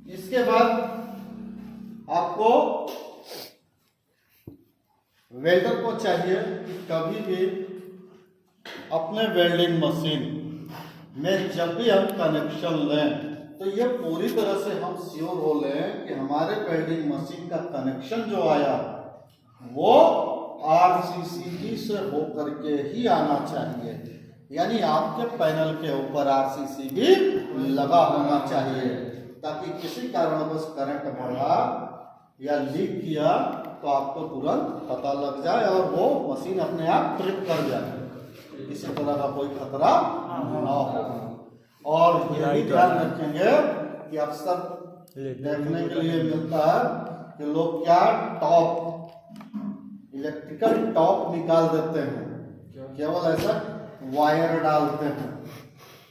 इसके बाद आपको वेल्डर को चाहिए कि कभी भी अपने वेल्डिंग मशीन में जब भी हम कनेक्शन लें तो ये पूरी तरह से हम श्योर हो लें कि हमारे वेल्डिंग मशीन का कनेक्शन जो आया वो आरसीसीबी से होकर के ही आना चाहिए, यानी आपके पैनल के ऊपर आरसीसीबी लगा होना चाहिए, ताकि किसी कारणवश करंट बढ़ा या लीक किया तो आपको तुरंत पता लग जाए और वो मशीन अपने आप ट्रिप कर जाए, किसी तरह का कोई खतरा ना हो। और ये भी ध्यान रखेंगे कि अक्सर देखने के लिए मिलता है कि लोग क्या टॉप इलेक्ट्रिकल टॉप निकाल देते हैं, केवल ऐसा वायर डालते हैं,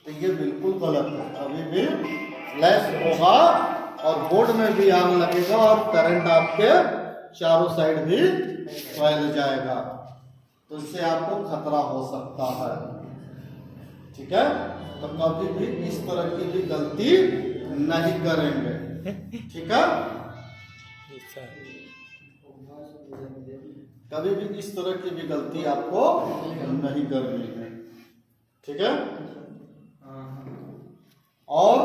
तो ये बिल्कुल गलत है। अभी भी फ्लैश होगा और बोर्ड में भी आग लगेगा और करंट आपके चारों साइड भी फैल जाएगा, तो इससे आपको खतरा हो सकता है। ठीक है, तो कभी भी इस तरह की भी गलती नहीं करेंगे। ठीक है, कभी भी इस तरह की भी गलती आपको नहीं करनी है। ठीक है, और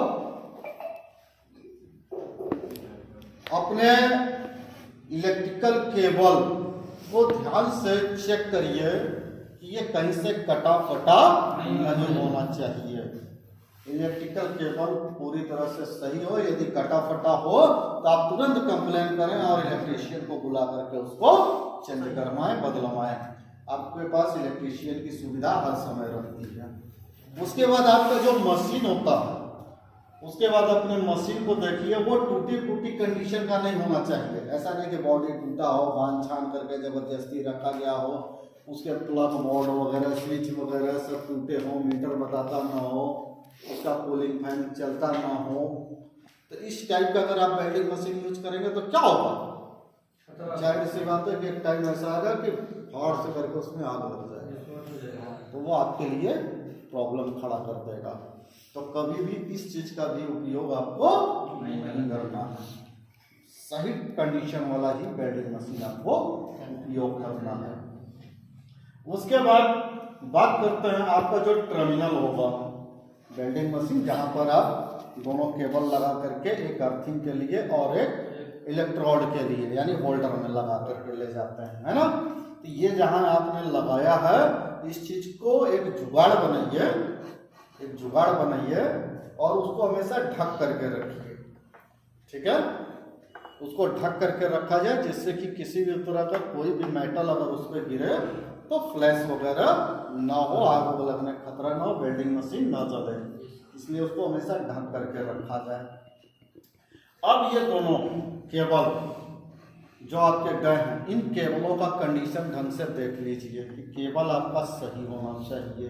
अपने इलेक्ट्रिकल केबल को ध्यान से चेक करिए कि ये कहीं से कटा फटा नहीं होना चाहिए। इलेक्ट्रिकल केबल पूरी तरह से सही हो, यदि कटा फटा हो तो आप तुरंत कंप्लेन करें और इलेक्ट्रीशियन को बुला करके उसको चेंज करवाएं, बदलवाएं। आपके पास इलेक्ट्रीशियन की सुविधा हर समय रहती है। उसके बाद आपका जो मशीन होता है, उसके बाद अपने मशीन को देखिए, वो टूटी फूटी कंडीशन का नहीं होना चाहिए। ऐसा नहीं कि बॉडी टूटा हो, बांध छान करके जबरदस्ती रखा गया हो, उसके प्लग बोर्ड वगैरह स्विच वगैरह सब टूटे हो, मीटर बताता ना हो, उसका कूलिंग फैन चलता ना हो, तो इस टाइप का अगर आप वेल्डिंग मशीन यूज करेंगे तो क्या होगा? जाहिर सी बात है कि एक टाइम ऐसा आएगा कि हॉट से करके उसमें आग लग जाएगा, तो वो आपके लिए प्रॉब्लम खड़ा कर देगा। तो कभी भी इस चीज का भी उपयोग आपको नहीं करना है। सही कंडीशन वाला ही वेल्डिंग मशीन आपको उपयोग करना है। उसके बाद बात करते हैं आपका जो टर्मिनल होगा वेल्डिंग मशीन, जहां पर आप दोनों केबल लगा करके एक अर्थिंग के लिए और एक इलेक्ट्रोड के लिए यानी होल्डर में लगा करके ले जाते हैं, है ना। तो ये जहां आपने लगाया है, इस चीज को एक जुगाड़ बनाइए, एक जुगाड़ बनाइए और उसको हमेशा ढक करके रखिए। ठीक है, उसको ढक करके रखा जाए जिससे कि किसी भी तरह का कोई भी मेटल अगर उस पर गिरे तो फ्लैश वगैरह ना हो, आग लगने का खतरा ना हो, वेल्डिंग मशीन ना जले, इसलिए उसको हमेशा ढक करके रखा जाए। अब ये दोनों केबल जो आपके गए हैं, इन केबलों का कंडीशन ढंग से देख लीजिए कि केबल आपका सही होना चाहिए।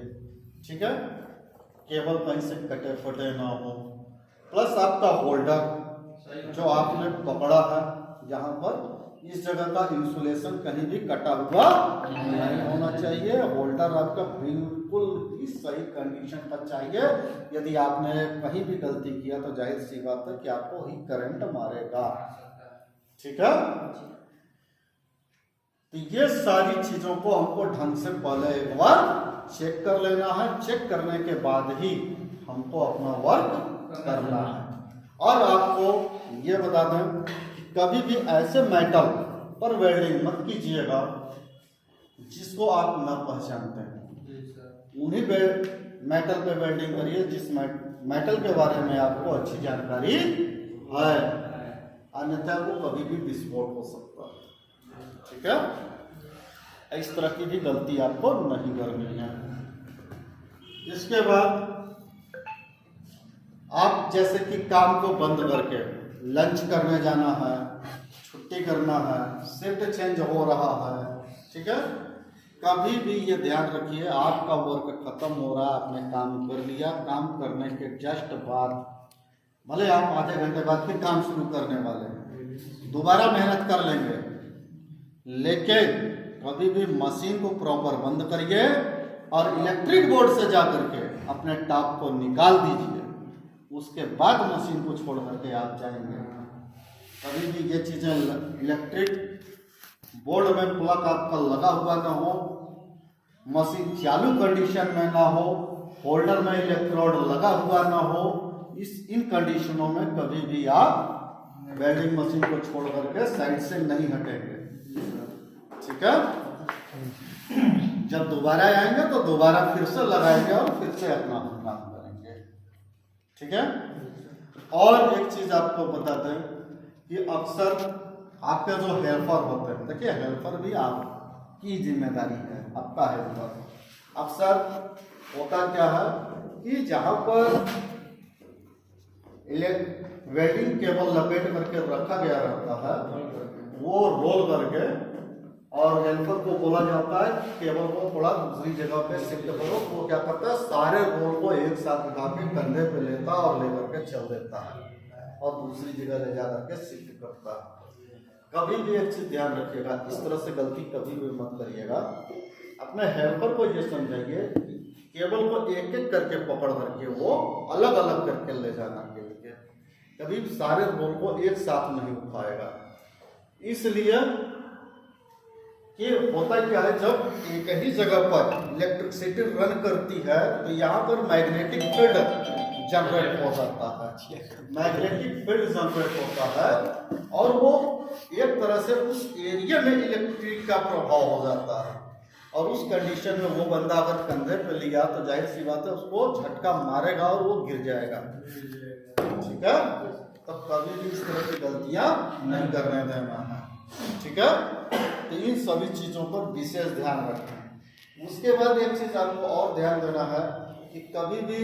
ठीक है, केबल कहीं से कटे फटे ना हो, प्लस आपका होल्डर जो आपने पकड़ा है, जहां पर इस जगह का इंसुलेशन कहीं भी कटा हुआ नहीं होना चाहिए। होल्डर आपका बिल्कुल ही सही कंडीशन का चाहिए। यदि आपने कहीं भी गलती किया तो जाहिर सी बात है कि आपको ही करंट मारेगा। ठीक है, तो ये सारी चीजों को हमको ढंग से पहले एक बार चेक कर लेना है। चेक करने के बाद ही हमको अपना वर्क करना है। और आपको ये बता दें कि कभी भी ऐसे मेटल पर वेल्डिंग मत कीजिएगा जिसको आप न पहचानते हैं। उन्हीं मेटल पे वेल्डिंग करिए जिस मेटल के बारे में आपको अच्छी जानकारी है, अन्यथा वो कभी भी विस्फोट हो सकता है। ठीक है, इस तरह की भी गलती आपको नहीं करनी है। इसके बाद आप जैसे कि काम को बंद करके लंच करने जाना है, छुट्टी करना है, शिफ्ट चेंज हो रहा है, ठीक है, कभी भी ये ध्यान रखिए आपका वर्क खत्म हो रहा, आपने काम कर लिया, काम करने के जस्ट बाद भले आप आधे घंटे बाद फिर काम शुरू करने वाले हैं, दोबारा मेहनत कर लेंगे, लेकिन कभी भी मशीन को प्रॉपर बंद करिए और इलेक्ट्रिक बोर्ड से जा करके अपने टॉप को निकाल दीजिए। उसके बाद मशीन को छोड़ करके आप जाएंगे। कभी भी ये चीज़ें इलेक्ट्रिक बोर्ड में प्लग आपका लगा हुआ ना हो, मशीन चालू कंडीशन में ना हो, होल्डर में इलेक्ट्रोड लगा हुआ ना हो, इन कंडीशनों में कभी भी आप वेल्डिंग मशीन को छोड़ करके साइड से नहीं हटेंगे। ठीक है, जब दोबारा आएंगे तो दोबारा फिर से लगाएंगे और फिर से अपना काम करेंगे। ठीक है। और एक चीज आपको बताते हैं कि अक्सर आपके जो हेल्पर होते हैं, देखिए हेल्पर भी आपकी जिम्मेदारी है, आपका हेल्पर। अक्सर होता क्या है कि जहां पर वेल्डिंग केबल लपेट करके रखा गया रहता है, वो रोल करके, और हेल्पर को बोला जाता है केबल को थोड़ा दूसरी जगह पे शिफ्ट करो, वो क्या करता है सारे रोल को एक साथ उठा के कंधे पे लेता और लेकर के चल देता है और दूसरी जगह ले जा करके शिफ्ट करता है। कभी भी एक चीज ध्यान रखिएगा, इस तरह से गलती कभी भी मत करिएगा। अपने हेल्पर को ये समझाइए केबल को एक एक करके पकड़ करके वो अलग अलग करके ले जाना के लिए, कभी सारे रोल को एक साथ नहीं उठाएगा। इसलिए ये होता क्या है, जब एक ही जगह पर इलेक्ट्रिसिटी रन करती है तो यहाँ पर मैग्नेटिक फील्ड जनरेट हो जाता है, मैग्नेटिक फील्ड जनरेट होता है और वो एक तरह से उस एरिया में इलेक्ट्रिक का प्रभाव हो जाता है। और उस कंडीशन में वो बंदा अगर कंधे पे लिया तो जाहिर सी बात है उसको झटका मारेगा और वो गिर जाएगा। ठीक है, तो कभी भी इस तरह की गलतियां नहीं करने देना है। ठीक है, तो इन सभी चीजों पर विशेष ध्यान रखें। उसके बाद एक चीज आपको और ध्यान देना है कि कभी भी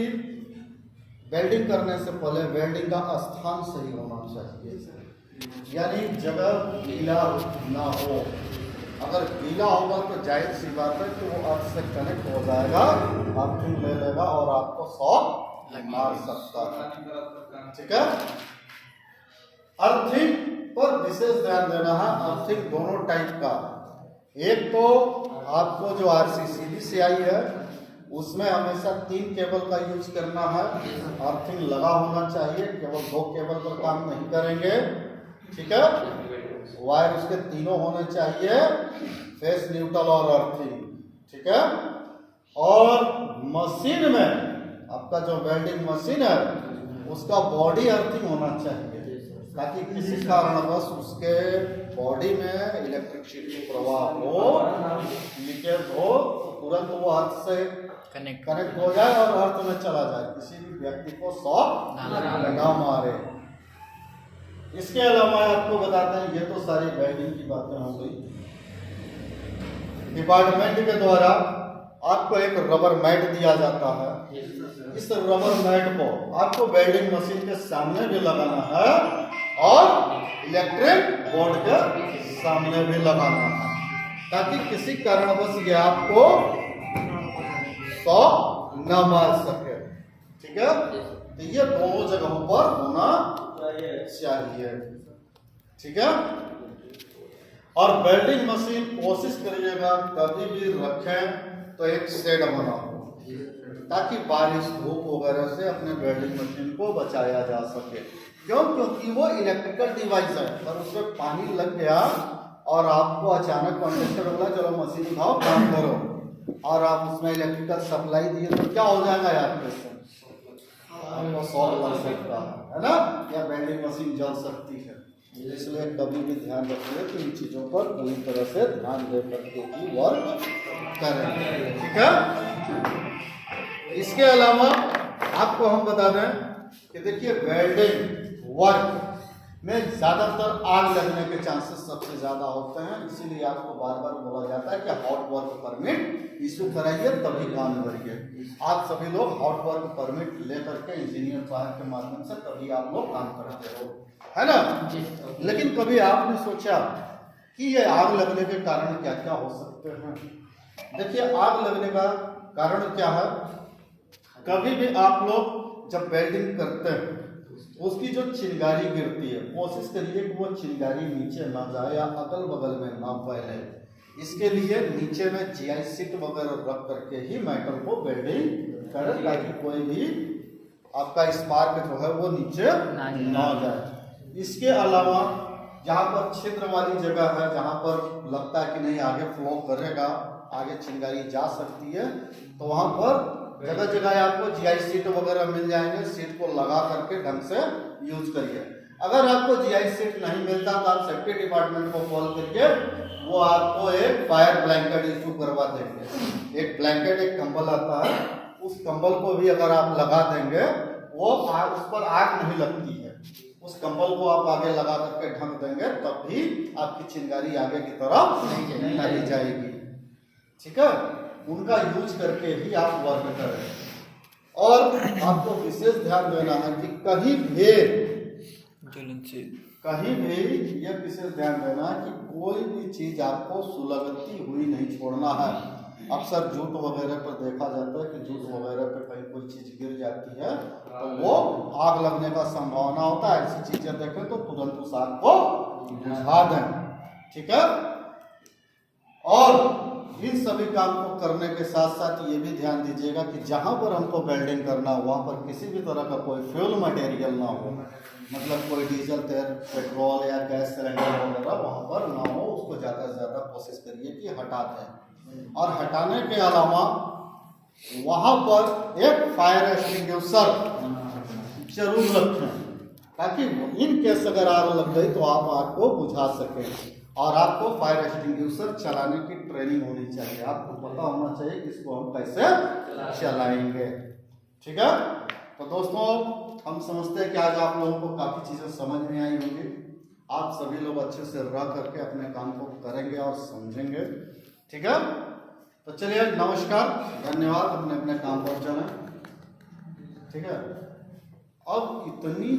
वेल्डिंग करने से पहले वेल्डिंग का स्थान सही होना चाहिए, यानी जगह गीला ना हो। अगर गीला होगा तो जाहिर सी बात है कि वो अर्थ से कनेक्ट हो जाएगा, अर्थिंग ले लेगा और आपको शॉक मार सकता है। ठीक है, अर्थिंग पर विशेष ध्यान देना है। अर्थिंग दोनों टाइप का, एक तो आपको जो RCCB से आई है उसमें हमेशा 3 केबल का यूज करना है, अर्थिंग लगा होना चाहिए, केवल 2 केबल पर काम नहीं करेंगे। ठीक है, वायर उसके तीनों होने चाहिए, फेस, न्यूट्रल और अर्थिंग। ठीक है, और मशीन में आपका जो वेल्डिंग मशीन है उसका बॉडी अर्थिंग होना चाहिए, ताकि किसी कारणवश उसके बॉडी में इलेक्ट्रिसिटी प्रवाह हो, लीकेज हो तो तुरंत वो अर्थ से कनेक्ट हो जाए और अर्थ में चला जाए, किसी भी व्यक्ति को शॉक ना मारे। इसके अलावा आपको बताते हैं, ये तो सारी वेल्डिंग की बातें हो गई। डिपार्टमेंट के द्वारा आपको एक रबर मैट दिया जाता है, इस रबर मैट को आपको वेल्डिंग मशीन के सामने भी लगाना है और इलेक्ट्रिक बोर्ड के सामने भी लगाना है, ताकि किसी कारणवश ये आपको शॉक न मार सके। ठीक है, तो ये दोनों जगहों पर होना चाहिए। ठीक है, और वेल्डिंग मशीन कोशिश करिएगा कभी भी रखें तो एक शेड बनाओ, ताकि बारिश धूप वगैरह से अपने वेल्डिंग मशीन को बचाया जा सके। क्यों? क्योंकि वो इलेक्ट्रिकल डिवाइस है, पर उसमें पानी लग गया और आपको अचानक कॉन्ट्रैक्टर बोला चलो मशीन उठाओ काम करो, और आप उसमें इलेक्ट्रिकल सप्लाई दिए तो क्या हो जाएगा यार, आपको शॉक लग सकता है ना, या वेल्डिंग मशीन जल सकती है। इसलिए कभी भी ध्यान रखिए कि इन चीज़ों पर पूरी तरह से ध्यान दे करके ही वर्क करें। ठीक है, इसके अलावा आपको हम बता दें कि देखिए वेल्डिंग वर्क में ज़्यादातर आग लगने के चांसेस सबसे ज़्यादा होते हैं, इसीलिए आपको बार बार बोला जाता है कि हॉट वर्क परमिट इशू कराइए तभी काम करिए। आप सभी लोग हॉट वर्क परमिट लेकर के इंजीनियर साहब के माध्यम से तभी आप लोग काम करते हो, है ना। लेकिन कभी आपने सोचा कि ये आग लगने के कारण क्या क्या हो सकते हैं? देखिए आग लगने का कारण क्या है, कभी भी आप लोग जब वेल्डिंग करते हैं उसकी जो चिंगारी गिरती है, कोशिश करिए कि वो चिंगारी नीचे ना जाए या अगल बगल में ना फैले। इसके लिए नीचे में GI शीट वगैरह रख करके ही मेटल को वेल्डिंग करें, ताकि कोई भी आपका स्पार्क जो है वो नीचे ना जाए। इसके अलावा जहाँ पर छिद्र वाली जगह है, जहाँ पर लगता है कि नहीं आगे फ्लो करेगा, आगे चिंगारी जा सकती है, तो वहाँ पर जगह जगह आपको जीआई सीट वगैरह मिल जाएंगे। सीट को लगा करके ढंग से यूज करिए। अगर आपको जीआई सीट नहीं मिलता तो आप सेफ्टी डिपार्टमेंट को कॉल करके वो आपको एक फायर ब्लैंकेट इशू करवा देंगे। एक ब्लैंकेट, एक कंबल आता है, उस कंबल को भी अगर आप लगा देंगे वो उस पर आग नहीं लगती है। उस कंबल को आप आगे लगा करके ढक देंगे तब भी आपकी चिंगारी आगे की तरफ नहीं जाएगी। ठीक है, उनका यूज करके ही आप वर्क करें। और आपको विशेष ध्यान देना है कि कहीं भी ये विशेष ध्यान देना है कि कोई भी चीज आपको सुलगती हुई नहीं छोड़ना है। अक्सर जूट वगैरह पर देखा जाता है कि जूट वगैरह पर कहीं कोई चीज गिर जाती है तो वो आग लगने का संभावना होता है। ऐसी चीजें देखें तो तुरंत उस आग को बुझा दें। ठीक है, और इन सभी काम को करने के साथ साथ ये भी ध्यान दीजिएगा कि जहां पर हमको वेल्डिंग करना हो वहां पर किसी भी तरह का कोई फ्यूल मटेरियल ना हो, मतलब कोई डीजल, तेल, पेट्रोल या गैस सिलेंडर वगैरह वहां पर ना हो। उसको ज़्यादा से ज़्यादा कोशिश करिए कि हटा दें। और हटाने के अलावा वहां पर एक फायर एक्सटिंग्विशर जरूर रखें, ताकि इन केस अगर आग लग गई तो आप आग को बुझा सकें। और आपको फायर एक्सटिंग्विशर चलाने की ट्रेनिंग होनी चाहिए। आपको पता होना चाहिए कि इसको हम कैसे चलाएंगे। ठीक है, तो दोस्तों हम समझते हैं कि आज आप लोगों को काफ़ी चीज़ें समझ में आई होंगी। आप सभी लोग अच्छे से रह करके अपने काम को करेंगे और समझेंगे। ठीक है, तो चलिए नमस्कार, धन्यवाद। अपने अपने काम पर चलें। ठीक है, अब इतनी